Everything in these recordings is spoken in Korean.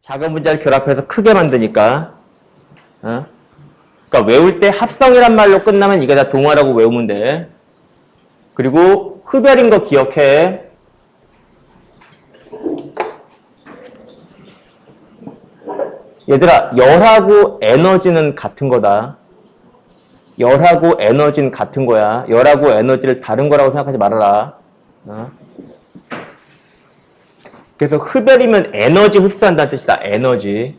작은 분자를 결합해서 크게 만드니까. 그러니까 외울 때 합성이란 말로 끝나면 이게 다 동화라고 외우면 돼. 그리고 흡열인 거 기억해. 얘들아, 열하고 에너지는 같은 거다. 열하고 에너지는 같은 거야. 열하고 에너지를 다른 거라고 생각하지 말아라. 그래서 흡열이면 에너지 흡수한다는 뜻이다. 에너지.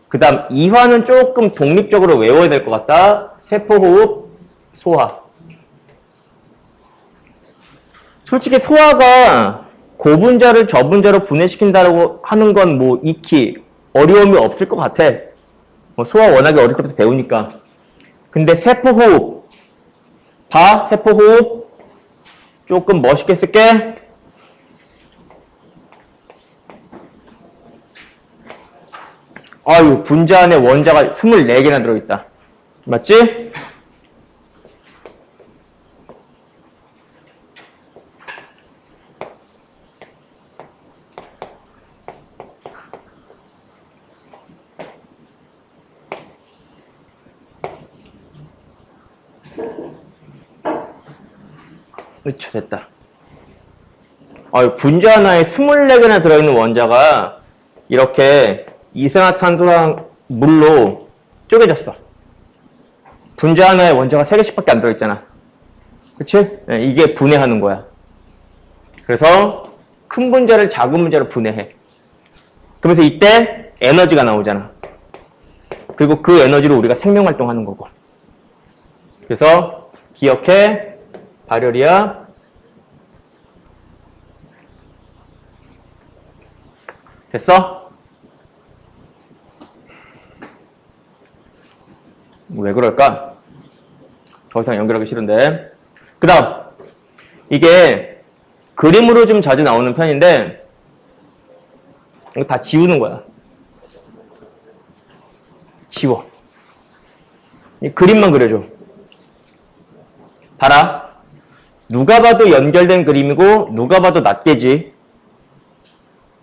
그 다음 이화는 조금 독립적으로 외워야 될 것 같다. 세포호흡, 소화. 솔직히 소화가 고분자를 저분자로 분해시킨다고 하는 건 뭐 익히 어려움이 없을 것 같아. 소화 워낙에 어릴 때부터 배우니까. 근데 세포호흡. 봐, 세포호흡. 조금 멋있게 쓸게. 아유, 분자 안에 원자가 24개나 들어있다. 맞지? 그쵸, 됐다. 아유, 분자 하나에 24개나 들어있는 원자가 이렇게 이산화탄소랑 물로 쪼개졌어. 분자 하나에 원자가 3개씩밖에 안 들어있잖아. 그치? 네, 이게 분해하는 거야. 그래서 큰 분자를 작은 분자로 분해해. 그러면서 이때 에너지가 나오잖아. 그리고 그 에너지로 우리가 생명활동하는 거고. 그래서 기억해. 발열이야. 됐어? 왜 그럴까? 더 이상 연결하기 싫은데. 그 다음 이게 그림으로 좀 자주 나오는 편인데 이거 다 지우는 거야. 지워. 이 그림만 그려줘. 봐라. 누가 봐도 연결된 그림이고 누가 봐도 낱개지.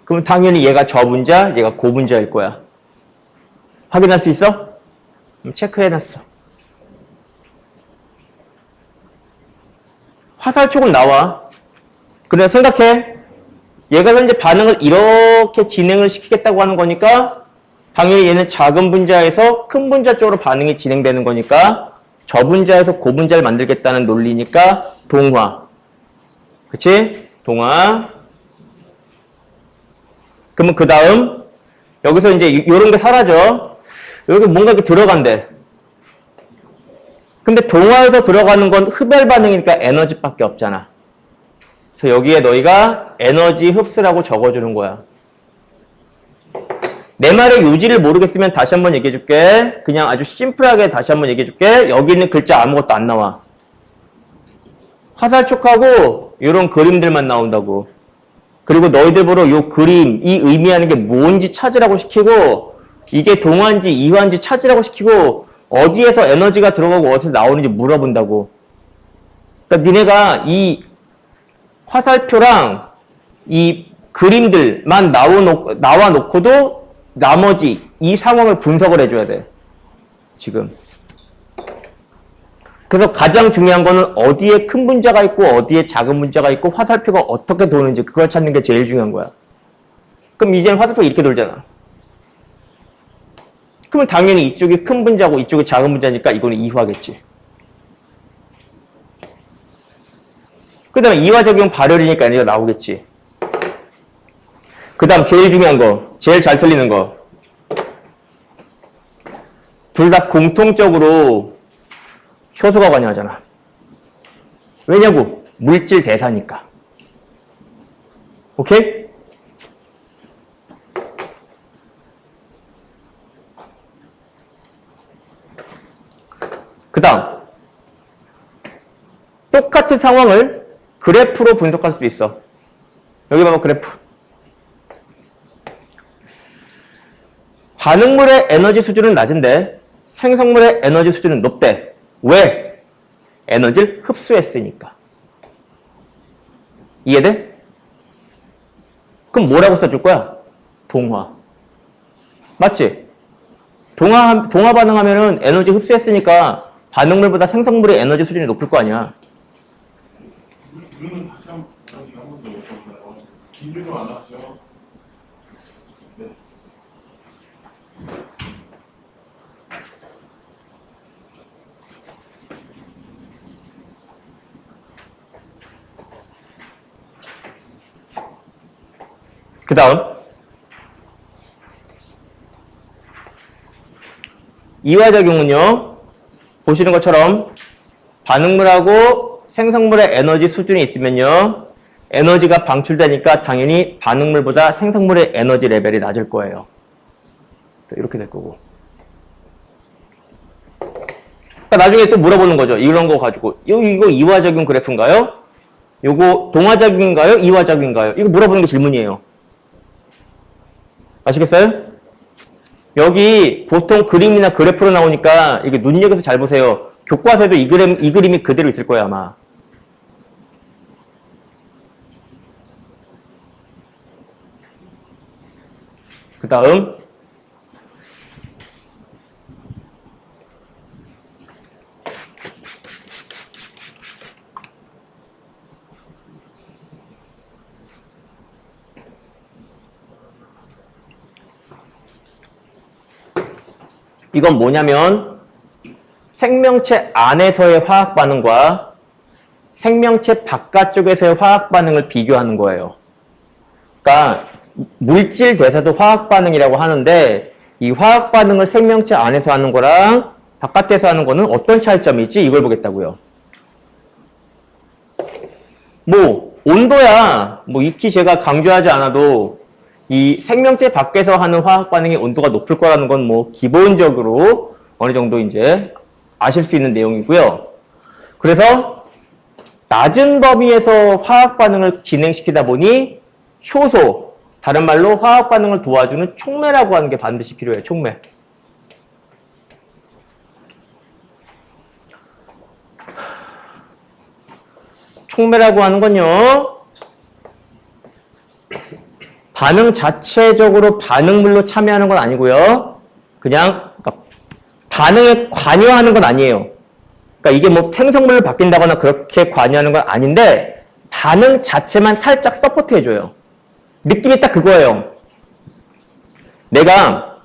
그럼 당연히 얘가 저분자, 얘가 고분자일 거야. 확인할 수 있어? 체크해놨어. 화살촉은 나와. 그래, 생각해. 얘가 현재 반응을 이렇게 진행을 시키겠다고 하는 거니까 당연히 얘는 작은 분자에서 큰 분자 쪽으로 반응이 진행되는 거니까 저분자에서 고분자를 만들겠다는 논리니까 동화. 그치? 동화. 그러면 그 다음 여기서 이제 이런 게 사라져. 여기 뭔가 이렇게 들어간대. 근데 동화에서 들어가는 건 흡열 반응이니까 에너지밖에 없잖아. 그래서 여기에 너희가 에너지 흡수라고 적어주는 거야. 내 말의 요지를 모르겠으면 다시 한번 얘기해 줄게. 그냥 아주 심플하게 다시 한번 얘기해 줄게. 여기 있는 글자 아무것도 안 나와. 화살촉하고 이런 그림들만 나온다고. 그리고 너희들 보러 이 그림, 이 의미하는 게 뭔지 찾으라고 시키고 이게 동화인지 이화인지 찾으라고 시키고 어디에서 에너지가 들어가고 어디서 나오는지 물어본다고. 그러니까 니네가 이 화살표랑 이 그림들만 나와놓고도 나머지 이 상황을 분석을 해줘야 돼. 지금. 그래서 가장 중요한 거는 어디에 큰 분자가 있고 어디에 작은 분자가 있고 화살표가 어떻게 도는지 그걸 찾는 게 제일 중요한 거야. 그럼 이제는 화살표가 이렇게 돌잖아. 그러면 당연히 이쪽이 큰 분자고 이쪽이 작은 분자니까 이거는 이화겠지. 그 다음에 이화적용 발열이니까 에너지가 나오겠지. 그 다음 제일 중요한 거, 제일 잘 틀리는 거. 둘 다 공통적으로 효소가 관여하잖아. 왜냐고? 물질 대사니까. 오케이? 그 다음 똑같은 상황을 그래프로 분석할 수도 있어. 여기 봐봐, 그래프. 반응물의 에너지 수준은 낮은데 생성물의 에너지 수준은 높대. 왜? 에너지를 흡수했으니까. 이해돼? 그럼 뭐라고 써줄 거야? 동화. 맞지? 동화 반응하면은 에너지 흡수했으니까 반응물보다 생성물의 에너지 수준이 높을 거 아니야. 물은 다시 한번 더 여쭤볼까요? 긴류도 안 왔죠? 네. 그 다음 이화작용은요, 보시는 것처럼 반응물하고 생성물의 에너지 수준이 있으면요, 에너지가 방출되니까 당연히 반응물보다 생성물의 에너지 레벨이 낮을 거예요. 이렇게 될 거고. 그러니까 나중에 또 물어보는 거죠. 이런 거 가지고 이거 이화작용 그래프인가요? 이거 동화작용인가요? 이화작용인가요? 이거 물어보는 게 질문이에요. 아시겠어요? 여기 보통 그림이나 그래프로 나오니까 이게 눈여겨서 잘 보세요. 교과서에도 이 그림이 그대로 있을 거예요, 아마. 그 다음 이건 뭐냐면 생명체 안에서의 화학 반응과 생명체 바깥쪽에서의 화학 반응을 비교하는 거예요. 그러니까 물질 대사도 화학 반응이라고 하는데 이 화학 반응을 생명체 안에서 하는 거랑 바깥에서 하는 거는 어떤 차이점이 있지? 이걸 보겠다고요. 뭐 온도야 뭐 익히 제가 강조하지 않아도 이 생명체 밖에서 하는 화학 반응의 온도가 높을 거라는 건 뭐 기본적으로 어느 정도 이제 아실 수 있는 내용이고요. 그래서 낮은 범위에서 화학 반응을 진행시키다 보니 효소, 다른 말로 화학 반응을 도와주는 촉매라고 하는 게 반드시 필요해요. 촉매. 촉매라고 하는 건요, 반응 자체적으로 반응물로 참여하는 건 아니고요. 그냥 그러니까 반응에 관여하는 건 아니에요. 그러니까 이게 뭐 생성물로 바뀐다거나 그렇게 관여하는 건 아닌데 반응 자체만 살짝 서포트 해줘요. 느낌이 딱 그거예요. 내가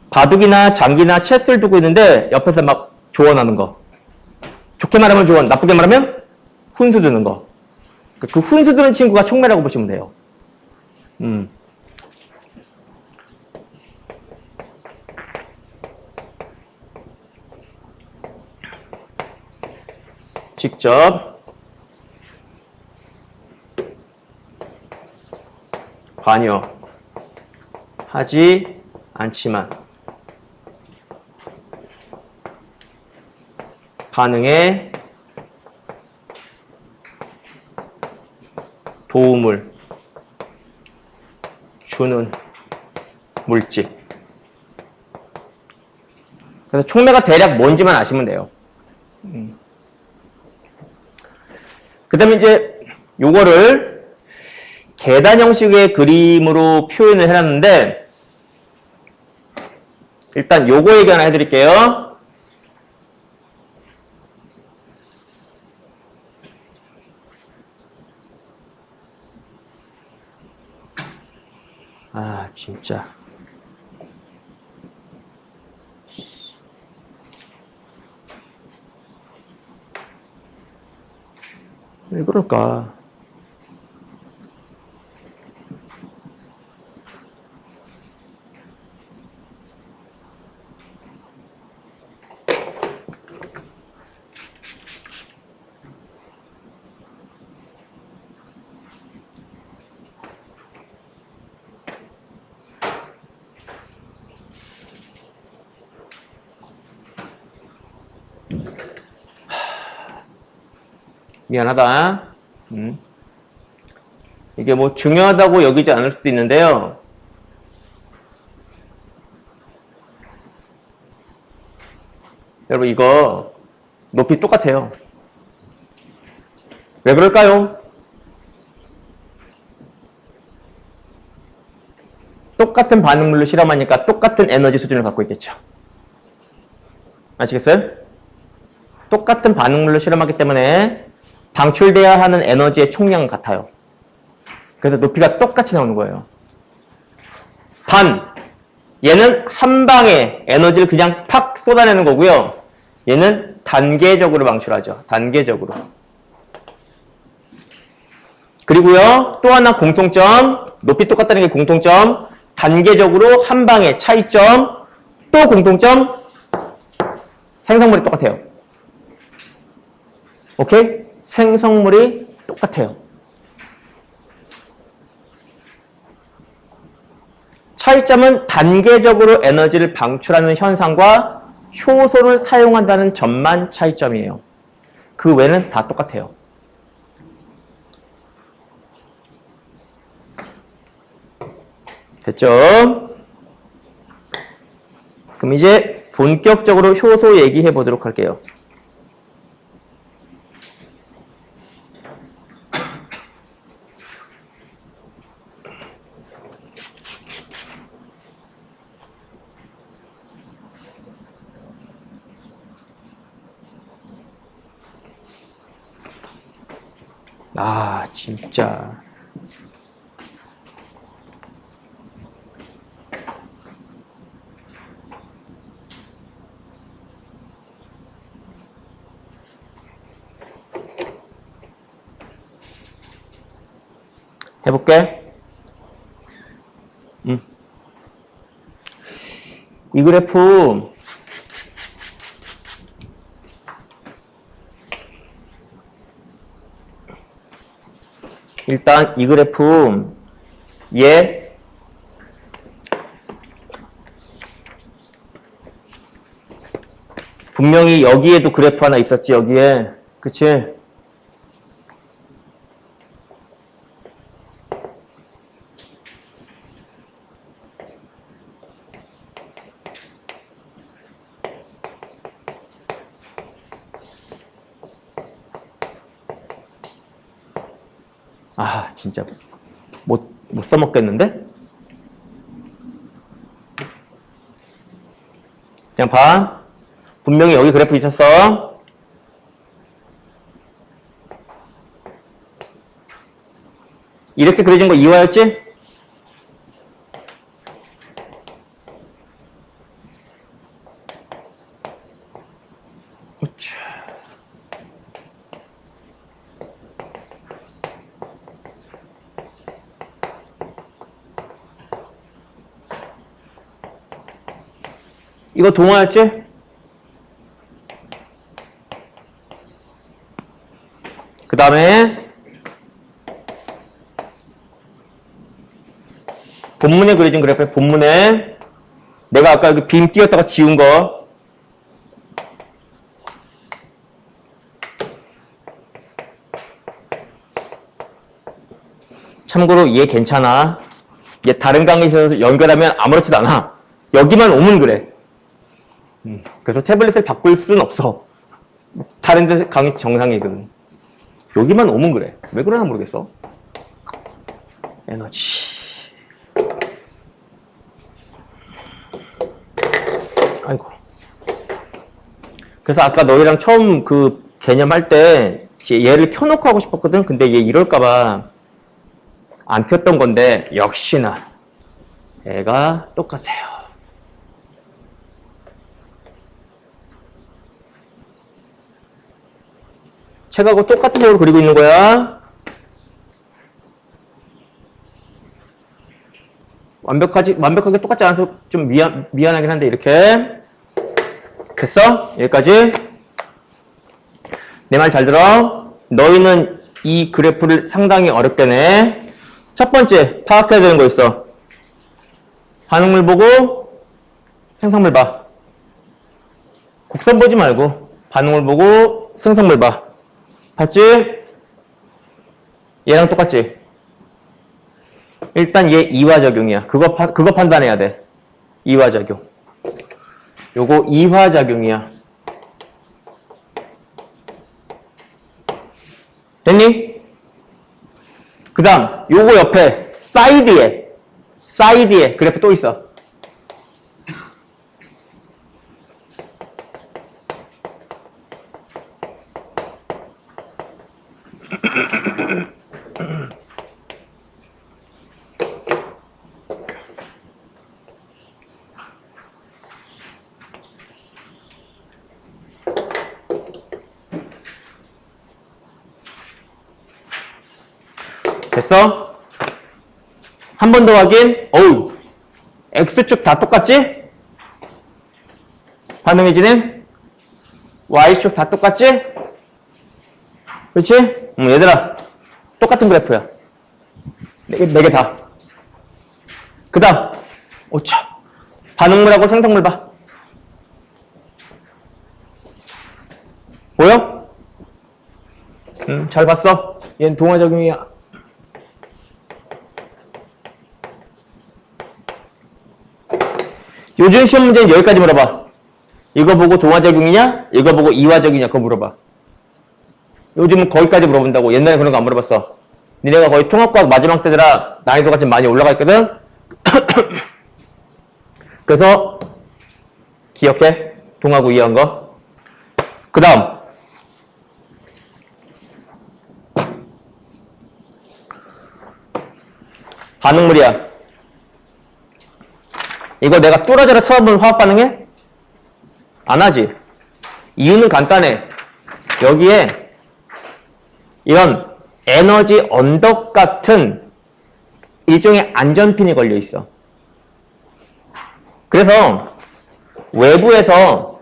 바둑이나 장기나 체스를 두고 있는데 옆에서 막 조언하는 거. 좋게 말하면 조언, 나쁘게 말하면 훈수 두는 거. 그 훈수 두는 친구가 촉매라고 보시면 돼요. 직접 관여하지 않지만 반응에 도움을 주는 물질. 그래서 촉매가 대략 뭔지만 아시면 돼요. 그 다음에 이제 요거를 계단 형식의 그림으로 표현을 해놨는데 일단 요거 얘기 하나 해드릴게요. 아 진짜 왜 그럴까? 미안하다. 이게 뭐 중요하다고 여기지 않을 수도 있는데요. 여러분 이거 높이 똑같아요. 왜 그럴까요? 똑같은 반응물로 실험하니까 똑같은 에너지 수준을 갖고 있겠죠. 아시겠어요? 똑같은 반응물로 실험하기 때문에 방출돼야 하는 에너지의 총량은 같아요. 그래서 높이가 똑같이 나오는 거예요. 단, 얘는 한 방에 에너지를 그냥 팍 쏟아내는 거고요. 얘는 단계적으로 방출하죠. 단계적으로. 그리고요, 또 하나 공통점, 높이 똑같다는 게 공통점, 단계적으로 한 방에 차이점, 또 공통점, 생성물이 똑같아요. 오케이? 생성물이 똑같아요. 차이점은 단계적으로 에너지를 방출하는 현상과 효소를 사용한다는 점만 차이점이에요. 그 외는 다 똑같아요. 됐죠? 그럼 이제 본격적으로 효소 얘기해 보도록 할게요. 아, 진짜. 해볼게. 이 그래프 일단 이 그래프 얘 분명히 여기에도 그래프 하나 있었지. 여기에. 그치? 아, 진짜 못 써먹겠는데? 그냥 봐. 분명히 여기 그래프 있었어. 이렇게 그려진 거 이화였지? 이거 동화였지? 그 다음에 본문에 그려진 그래프에 본문에 내가 아까 여기 빔 띄웠다가 지운 거 참고로 얘 괜찮아. 얘 다른 강의에서 연결하면 아무렇지도 않아. 여기만 오면 그래. 그래서 태블릿을 바꿀 수는 없어. 다른 데 강의 정상이거든. 여기만 오면 그래. 왜 그러나 모르겠어. 에너지. 아이고. 그래서 아까 너희랑 처음 그 개념 할 때 얘를 켜놓고 하고 싶었거든. 근데 얘 이럴까봐 안 켰던 건데 역시나 애가 똑같아요. 책하고 똑같은 식으로 그리고 있는 거야. 완벽하게 똑같지 않아서 좀 미안하긴 한데 이렇게 됐어? 여기까지. 내 말 잘 들어. 너희는 이 그래프를 상당히 어렵게 내. 첫 번째 파악해야 되는 거 있어. 반응물 보고 생성물 봐. 곡선 보지 말고 반응물 보고 생성물 봐. 봤지? 얘랑 똑같지? 일단 얘 이화작용이야. 그거 판단해야 돼. 이화작용. 요거 이화작용이야. 됐니? 그 다음 요거 옆에 사이드에 사이드에 그래프 또 있어. 됐어? 한 번 더 확인. 어우, X축 다 똑같지? 반응의 진행? Y축 다 똑같지? 그렇지? 얘들아, 똑같은 그래프야. 네 개 다. 그 다음, 오차. 반응물하고 생성물 봐. 보여? 잘 봤어. 얘는 동화작용이야. 요즘 시험 문제는 여기까지 물어봐. 이거 보고 동화작용이냐? 이거 보고 이화작용이냐? 그거 물어봐. 요즘은 거기까지 물어본다고. 옛날에 그런 거 안 물어봤어. 니네가 거의 통합과학 마지막 세대라 난이도가 좀 많이 올라가 있거든? 그래서 기억해. 동하고 이해한 거. 그 다음. 반응물이야. 이거 내가 뚫어져라 쳐다보면 화학 반응해? 안 하지. 이유는 간단해. 여기에 이런 에너지 언덕 같은 일종의 안전핀이 걸려 있어. 그래서 외부에서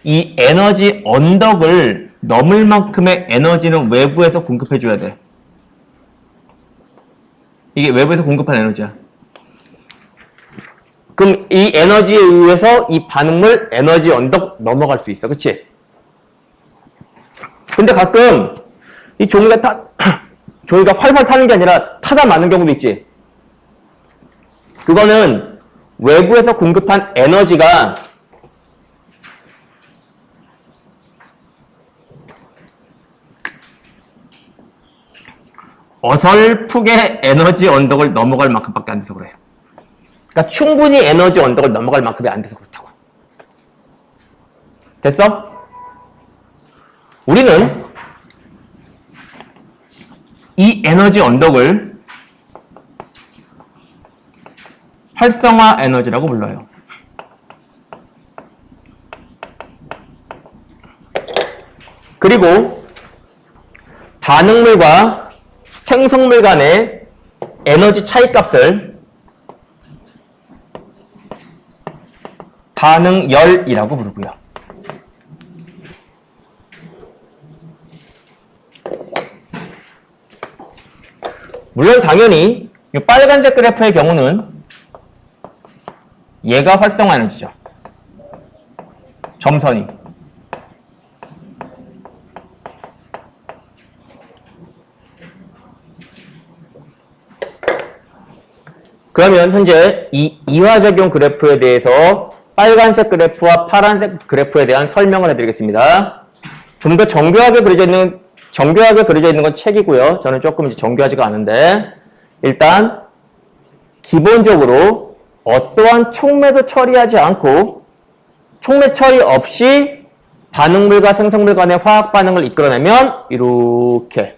이 에너지 언덕을 넘을 만큼의 에너지는 외부에서 공급해 줘야 돼. 이게 외부에서 공급한 에너지야. 그럼 이 에너지에 의해서 이 반응물 에너지 언덕 넘어갈 수 있어. 그치? 근데 가끔 이 종이가 종이가 활활 타는 게 아니라 타다 마는 경우도 있지. 그거는 외부에서 공급한 에너지가 어설프게 에너지 언덕을 넘어갈 만큼밖에 안 돼서 그래요. 그러니까 충분히 에너지 언덕을 넘어갈 만큼이 안 돼서 그렇다고. 됐어? 우리는 이 에너지 언덕을 활성화 에너지라고 불러요. 그리고 반응물과 생성물 간의 에너지 차이값을 반응열이라고 부르고요. 물론 당연히 이 빨간색 그래프의 경우는 얘가 활성화 에너지죠. 점선이. 그러면 현재 이 이화작용 그래프에 대해서 빨간색 그래프와 파란색 그래프에 대한 설명을 해드리겠습니다. 좀 더 정교하게 그려져 있는 건 책이고요. 저는 조금 이제 정교하지가 않은데, 일단 기본적으로 어떠한 촉매도 처리하지 않고 촉매 처리 없이 반응물과 생성물 간의 화학 반응을 이끌어내면 이렇게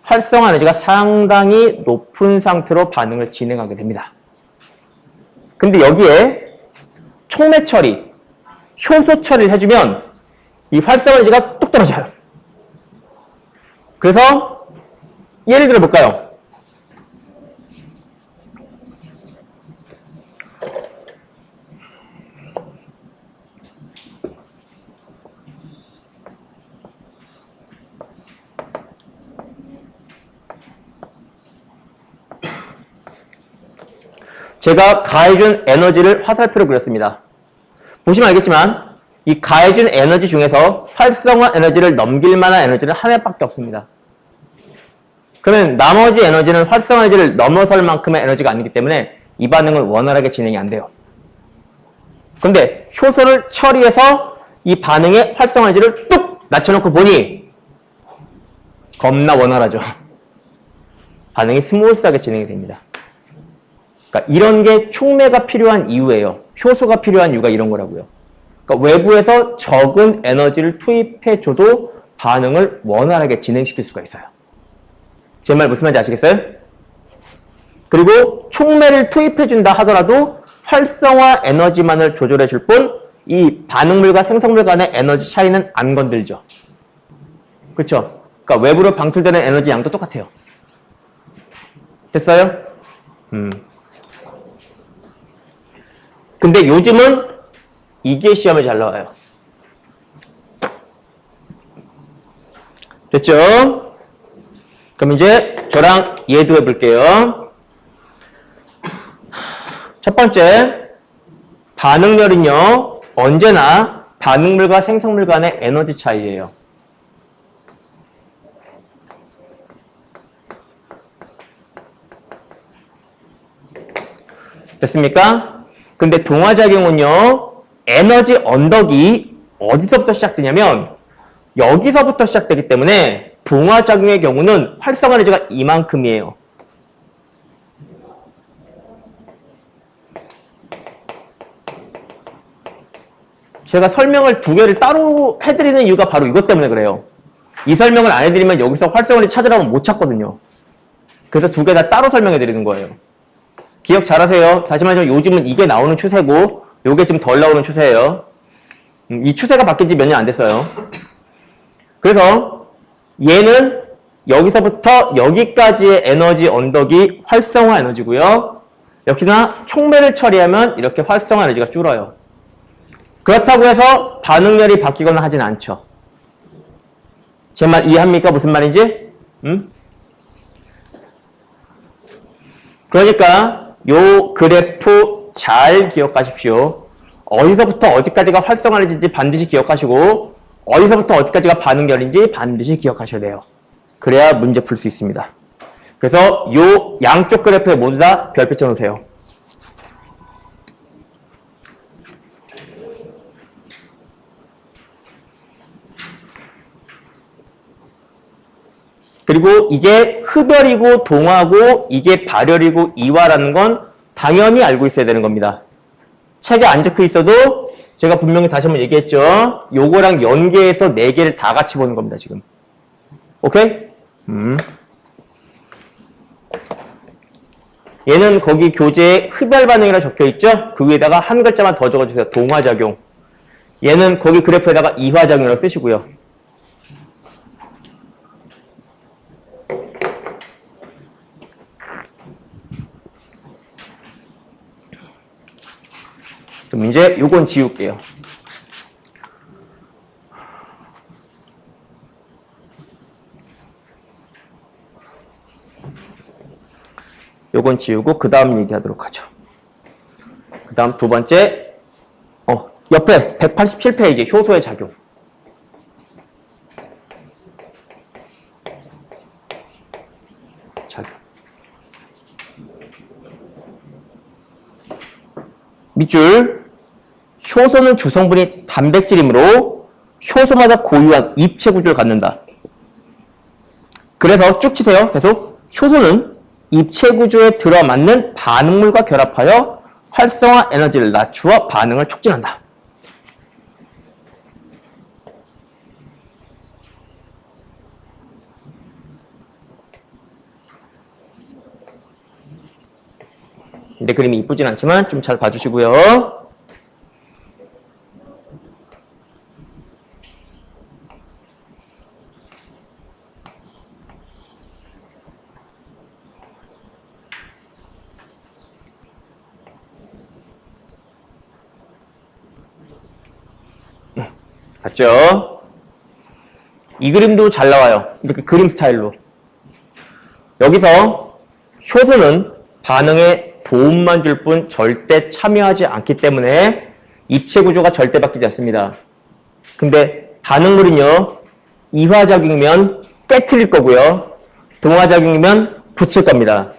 활성화 에너지가 상당히 높은 상태로 반응을 진행하게 됩니다. 근데 여기에 촉매 처리, 효소 처리를 해주면 이 활성화 에너지가 뚝 떨어져요. 그래서 예를 들어 볼까요? 제가 가해준 에너지를 화살표로 그렸습니다. 보시면 알겠지만 이 가해준 에너지 중에서 활성화 에너지를 넘길 만한 에너지는 하나밖에 없습니다. 그러면 나머지 에너지는 활성화 에너지를 넘어설 만큼의 에너지가 아니기 때문에 이 반응은 원활하게 진행이 안 돼요. 그런데 효소를 처리해서 이 반응의 활성화 에너지를 뚝 낮춰놓고 보니 겁나 원활하죠. 반응이 스무스하게 진행이 됩니다. 그러니까 이런 게 촉매가 필요한 이유예요. 효소가 필요한 이유가 이런 거라고요. 그러니까 외부에서 적은 에너지를 투입해줘도 반응을 원활하게 진행시킬 수가 있어요. 제 말 무슨 말인지 아시겠어요? 그리고 촉매를 투입해준다 하더라도 활성화 에너지만을 조절해줄 뿐 이 반응물과 생성물 간의 에너지 차이는 안 건들죠. 그렇죠? 그러니까 외부로 방출되는 에너지 양도 똑같아요. 됐어요? 근데 요즘은 이게 시험에 잘 나와요. 됐죠? 그럼 이제 저랑 얘도 해볼게요. 첫 번째, 반응열은요, 언제나 반응물과 생성물 간의 에너지 차이예요. 됐습니까? 근데 동화작용은요, 에너지 언덕이 어디서부터 시작되냐면 여기서부터 시작되기 때문에 동화작용의 경우는 활성화 에너지가 이만큼이에요. 제가 설명을 두 개를 따로 해드리는 이유가 바로 이것 때문에 그래요. 이 설명을 안 해드리면 여기서 활성화를 찾으라면 못 찾거든요. 그래서 두 개 다 따로 설명해드리는 거예요. 기억 잘하세요. 다시 말하면 요즘은 이게 나오는 추세고 요게 좀 덜 나오는 추세예요. 이 추세가 바뀐 지 몇 년 안 됐어요. 그래서 얘는 여기서부터 여기까지의 에너지 언덕이 활성화 에너지고요. 역시나 촉매를 처리하면 이렇게 활성화 에너지가 줄어요. 그렇다고 해서 반응열이 바뀌거나 하진 않죠. 제 말 이해합니까? 무슨 말인지? 그러니까 요 그래프 잘 기억하십시오. 어디서부터 어디까지가 활성화 에너지인지 반드시 기억하시고 어디서부터 어디까지가 반응열인지 반드시 기억하셔야 돼요. 그래야 문제 풀 수 있습니다. 그래서 요 양쪽 그래프에 모두 다 별표 쳐놓으세요. 그리고 이게 흡열이고 동화고 이게 발열이고 이화라는 건 당연히 알고 있어야 되는 겁니다. 책에 안 적혀 있어도 제가 분명히 다시 한번 얘기했죠. 요거랑 연계해서 4개를 다 같이 보는 겁니다, 지금. 오케이? 얘는 거기 교재에 흡열 반응이라 적혀 있죠? 그 위에다가 한 글자만 더 적어주세요. 동화작용. 얘는 거기 그래프에다가 이화작용이라고 쓰시고요. 그럼 이제 요건 지울게요. 요건 지우고 그 다음 얘기하도록 하죠. 그 다음 두 번째 옆에 187페이지 효소의 작용. 밑줄 효소는 주성분이 단백질이므로 효소마다 고유한 입체 구조를 갖는다. 그래서 쭉 치세요. 계속 효소는 입체 구조에 들어맞는 반응물과 결합하여 활성화 에너지를 낮추어 반응을 촉진한다. 근데 그림이 이쁘진 않지만 좀 잘 봐주시고요. 봤죠? 이 그림도 잘 나와요. 이렇게 그림 스타일로. 여기서 효소는 반응에 도움만 줄 뿐 절대 참여하지 않기 때문에 입체 구조가 절대 바뀌지 않습니다. 근데 반응물은요, 이화작용이면 깨트릴 거고요, 동화작용이면 붙일 겁니다.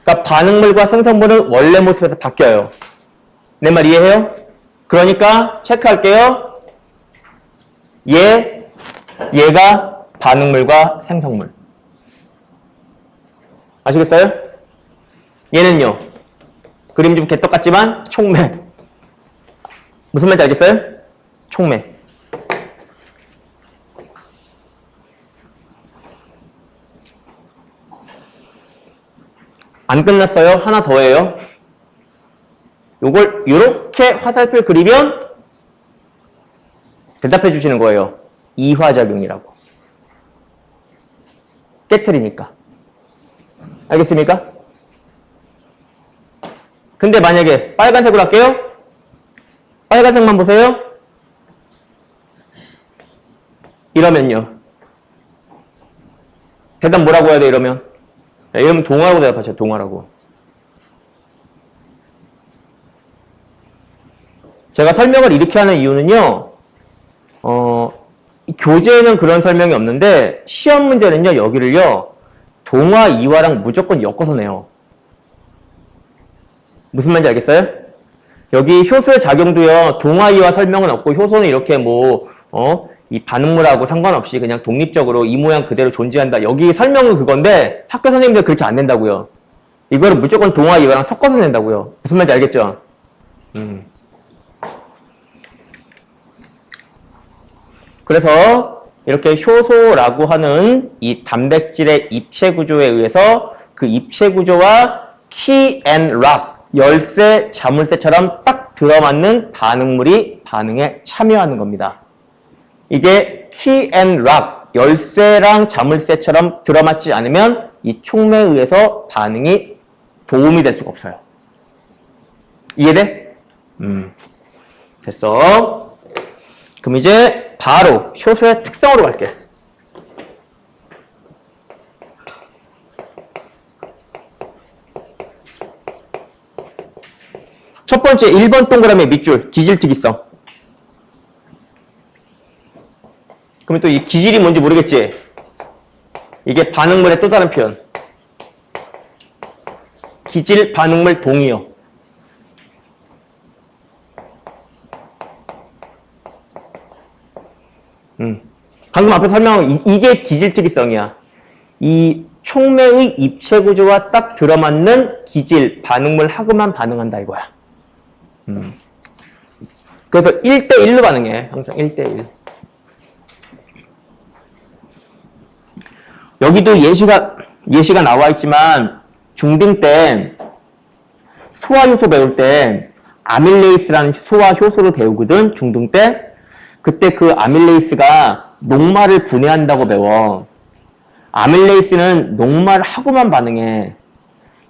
그러니까 반응물과 생성물은 원래 모습에서 바뀌어요. 내 말 이해해요? 그러니까 체크할게요. 얘가 반응물과 생성물. 아시겠어요? 얘는요, 그림 좀 개떡 같지만 촉매. 무슨 말인지 알겠어요? 촉매. 안 끝났어요. 하나 더 해요. 요걸 이렇게 화살표 그리면 대답해 주시는 거예요. 이화작용이라고. 깨트리니까. 알겠습니까? 근데 만약에 빨간색으로 할게요. 빨간색만 보세요. 이러면요. 대답 뭐라고 해야 돼, 이러면? 이러면 동화라고 대답하죠, 동화라고. 제가 설명을 이렇게 하는 이유는요, 교재에는 그런 설명이 없는데, 시험 문제는요, 여기를요, 동화, 이화랑 무조건 엮어서 내요. 무슨 말인지 알겠어요? 여기 효소의 작용도요, 동화, 이화 설명은 없고, 효소는 이렇게 이 반응물하고 상관없이 그냥 독립적으로 이 모양 그대로 존재한다. 여기 설명은 그건데, 학교 선생님들 그렇게 안 낸다고요. 이거를 무조건 동화, 이화랑 섞어서 낸다고요. 무슨 말인지 알겠죠? 그래서 이렇게 효소라고 하는 이 단백질의 입체 구조에 의해서 그 입체 구조와 key and lock, 열쇠, 자물쇠처럼 딱 들어맞는 반응물이 반응에 참여하는 겁니다. 이게 key and lock, 열쇠랑 자물쇠처럼 들어맞지 않으면 이 촉매에 의해서 반응이 도움이 될 수가 없어요. 이해돼? 됐어. 그럼 이제 바로 효소의 특성으로 갈게. 첫 번째 1번 동그라미 밑줄 기질특이성. 그러면 또 이 기질이 뭔지 모르겠지? 이게 반응물의 또 다른 표현. 기질 반응물 동의어. 방금 앞에 설명한 이게 기질특이성이야. 이 촉매의 입체 구조와 딱 들어맞는 기질, 반응물 하고만 반응한다 이거야. 그래서 1대1로 반응해. 항상 1대1. 여기도 예시가 나와 있지만 중등 때 소화효소 배울 때 아밀레이스라는 소화효소를 배우거든. 중등 때. 그때 그 아밀레이스가 녹말을 분해한다고 배워. 아밀레이스는 녹말하고만 반응해.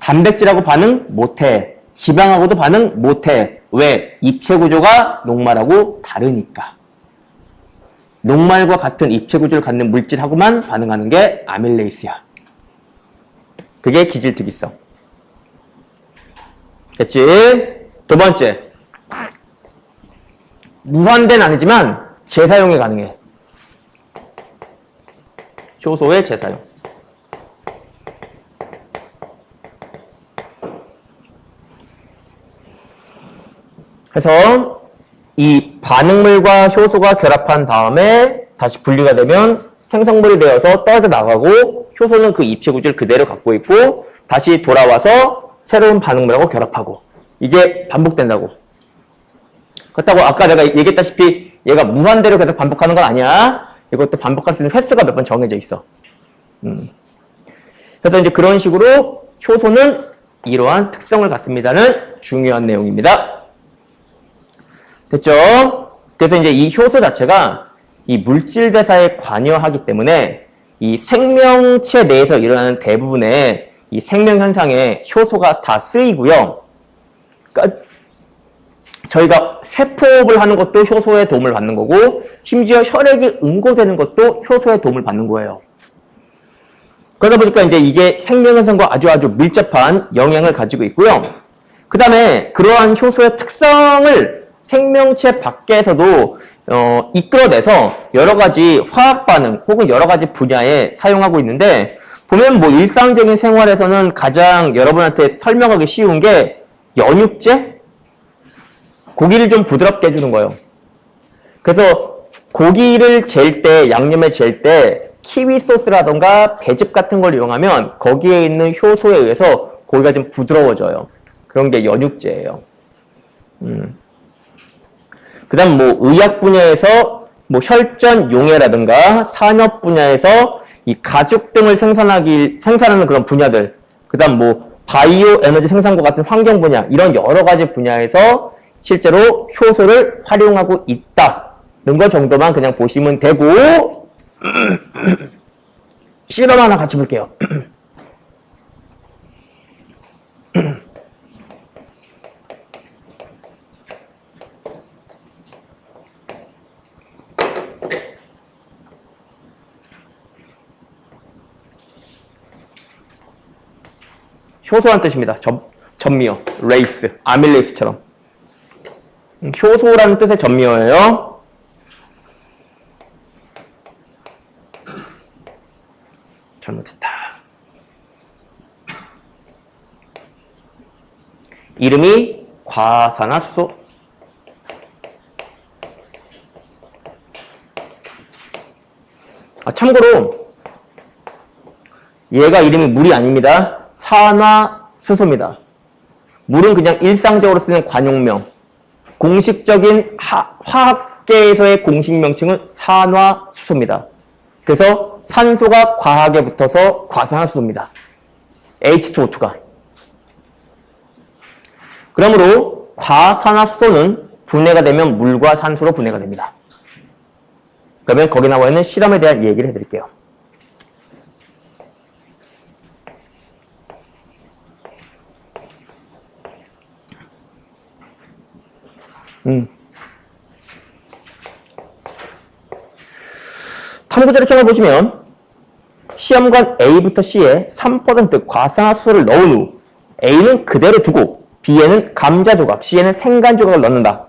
단백질하고 반응 못해. 지방하고도 반응 못해. 왜? 입체 구조가 녹말하고 다르니까. 녹말과 같은 입체 구조를 갖는 물질하고만 반응하는 게 아밀레이스야. 그게 기질특이성. 됐지? 두 번째. 무한대는 아니지만 재사용이 가능해. 효소의 재사용. 그래서 이 반응물과 효소가 결합한 다음에 다시 분리가 되면 생성물이 되어서 떨어져 나가고 효소는 그 입체 구조를 그대로 갖고 있고 다시 돌아와서 새로운 반응물하고 결합하고 이게 반복된다고. 그렇다고 아까 내가 얘기했다시피 얘가 무한대로 계속 반복하는 건 아니야. 이것도 반복할 수 있는 횟수가 몇 번 정해져 있어. 그래서 이제 그런 식으로 효소는 이러한 특성을 갖습니다는 중요한 내용입니다. 됐죠? 그래서 이제 이 효소 자체가 이 물질 대사에 관여하기 때문에 이 생명체 내에서 일어나는 대부분의 이 생명 현상에 효소가 다 쓰이고요. 그러니까 저희가 세포업을 하는 것도 효소의 도움을 받는 거고 심지어 혈액이 응고되는 것도 효소의 도움을 받는 거예요. 그러다 보니까 이제 이게 생명 현상과 아주 밀접한 영향을 가지고 있고요. 그 다음에 그러한 효소의 특성을 생명체 밖에서도 이끌어내서 여러 가지 화학 반응 혹은 여러 가지 분야에 사용하고 있는데 보면 뭐 일상적인 생활에서는 가장 여러분한테 설명하기 쉬운 게 연육제? 고기를 좀 부드럽게 해주는 거예요. 그래서 고기를 젤 때, 양념에 젤 때 키위 소스라던가 배즙 같은 걸 이용하면 거기에 있는 효소에 의해서 고기가 좀 부드러워져요. 그런 게 연육제예요. 그 다음 뭐 의학 분야에서 뭐 혈전 용해라든가 산업 분야에서 이 가죽 등을 생산하는 그런 분야들, 그 다음 뭐 바이오 에너지 생산과 같은 환경 분야, 이런 여러 가지 분야에서 실제로 효소를 활용하고 있다는 것 정도만 그냥 보시면 되고, 실험 하나 같이 볼게요. 효소란 뜻입니다. 전미어, 레이스, 아밀레이스처럼. 효소라는 뜻의 전미어예요. 잘못했다. 이름이 과산화수소. 참고로 얘가 이름이 물이 아닙니다. 산화수소입니다. 물은 그냥 일상적으로 쓰는 관용명. 공식적인 화학계에서의 공식 명칭은 산화수소입니다. 그래서 산소가 과하게 붙어서 과산화수소입니다. H2O2가. 그러므로 과산화수소는 분해가 되면 물과 산소로 분해가 됩니다. 그러면 거기 나와 있는 실험에 대한 얘기를 해드릴게요. 탐구자료 창을 보시면 시험관 A부터 C에 3% 과산화수소를 넣은 후 A는 그대로 두고 B에는 감자 조각, C에는 생간 조각을 넣는다.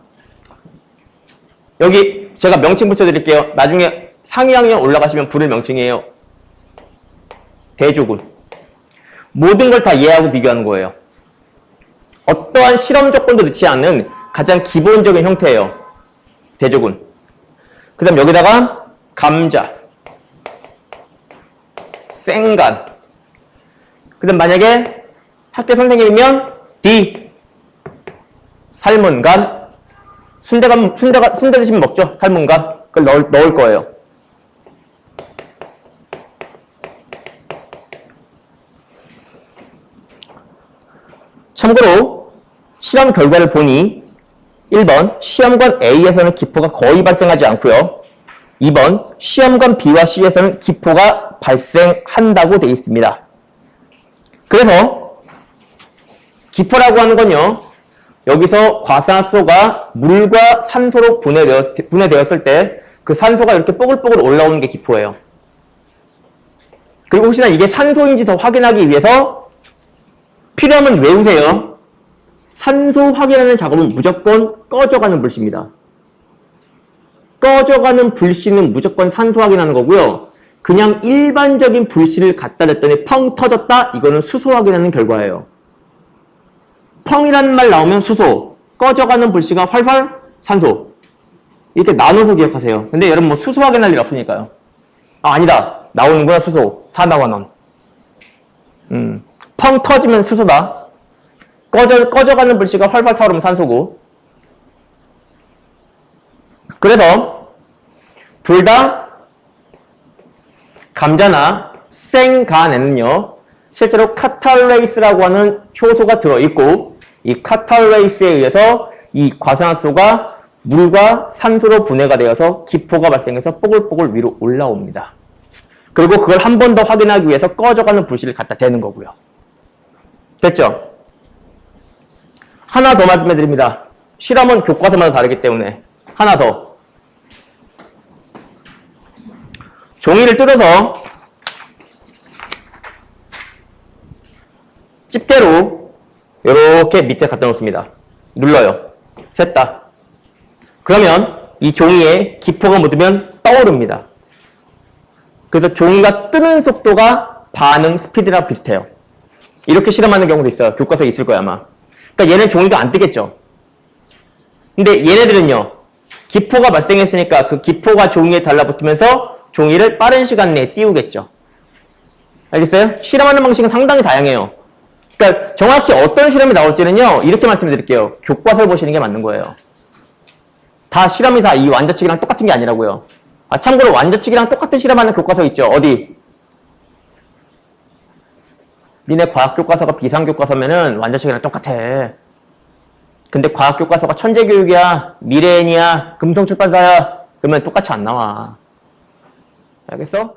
여기 제가 명칭 붙여드릴게요. 나중에 상위 학년 올라가시면 부를 명칭이에요. 대조군. 모든 걸 다 얘하고 비교하는 거예요. 어떠한 실험 조건도 넣지 않는 가장 기본적인 형태예요. 대조군. 그 다음 여기다가 감자, 생간. 그 다음 만약에 학교 선생님이면 D, 삶은 간. 순대 드시면 먹죠. 삶은 간. 그걸 넣을 거예요. 참고로 실험 결과를 보니 1번 시험관 A에서는 기포가 거의 발생하지 않고요. 2번 시험관 B와 C에서는 기포가 발생한다고 되어 있습니다. 그래서 기포라고 하는 건요. 여기서 과산화수소가 물과 산소로 분해되었을 때 그 산소가 이렇게 뽀글뽀글 올라오는 게 기포예요. 그리고 혹시나 이게 산소인지 더 확인하기 위해서 필요하면 외우세요. 산소 확인하는 작업은 무조건 꺼져가는 불씨입니다. 꺼져가는 불씨는 무조건 산소 확인하는 거고요. 그냥 일반적인 불씨를 갖다 댔더니 펑 터졌다? 이거는 수소 확인하는 결과예요. 펑이라는 말 나오면 수소, 꺼져가는 불씨가 활활 산소. 이렇게 나눠서 기억하세요. 근데 여러분 뭐 수소 확인할 일 없으니까요. 아니다. 나오는구나 수소. 4나와넌. 펑 터지면 수소다. 꺼져가는 불씨가 활활 타오르면 산소고. 그래서 둘 다 감자나 생간에는요. 실제로 카탈레이스라고 하는 효소가 들어있고 이 카탈레이스에 의해서 이 과산화수소가 물과 산소로 분해가 되어서 기포가 발생해서 뽀글뽀글 위로 올라옵니다. 그리고 그걸 한 번 더 확인하기 위해서 꺼져가는 불씨를 갖다 대는 거고요. 됐죠? 하나 더 말씀해드립니다. 실험은 교과서마다 다르기 때문에 하나 더. 종이를 뜯어서 집게로 이렇게 밑에 갖다 놓습니다. 눌러요. 셌다. 그러면 이 종이에 기포가 묻으면 떠오릅니다. 그래서 종이가 뜨는 속도가 반응 스피드랑 비슷해요. 이렇게 실험하는 경우도 있어요. 교과서에 있을 거야 아마. 그러니까 얘는 종이가 안 뜨겠죠. 근데 얘네들은요. 기포가 발생했으니까 그 기포가 종이에 달라붙으면서 종이를 빠른 시간 내에 띄우겠죠. 알겠어요? 실험하는 방식은 상당히 다양해요. 그러니까 정확히 어떤 실험이 나올지는요, 이렇게 말씀드릴게요. 교과서를 보시는 게 맞는 거예요. 다 실험이 다 이 완자측이랑 똑같은 게 아니라고요. 아, 참고로 완자측이랑 똑같은 실험하는 교과서 있죠. 어디? 니네 과학 교과서가 비상 교과서면은 완자측이랑 똑같아. 근데 과학 교과서가 천재교육이야, 미래엔이야, 금성출판사야, 그러면 똑같이 안 나와. 알겠어?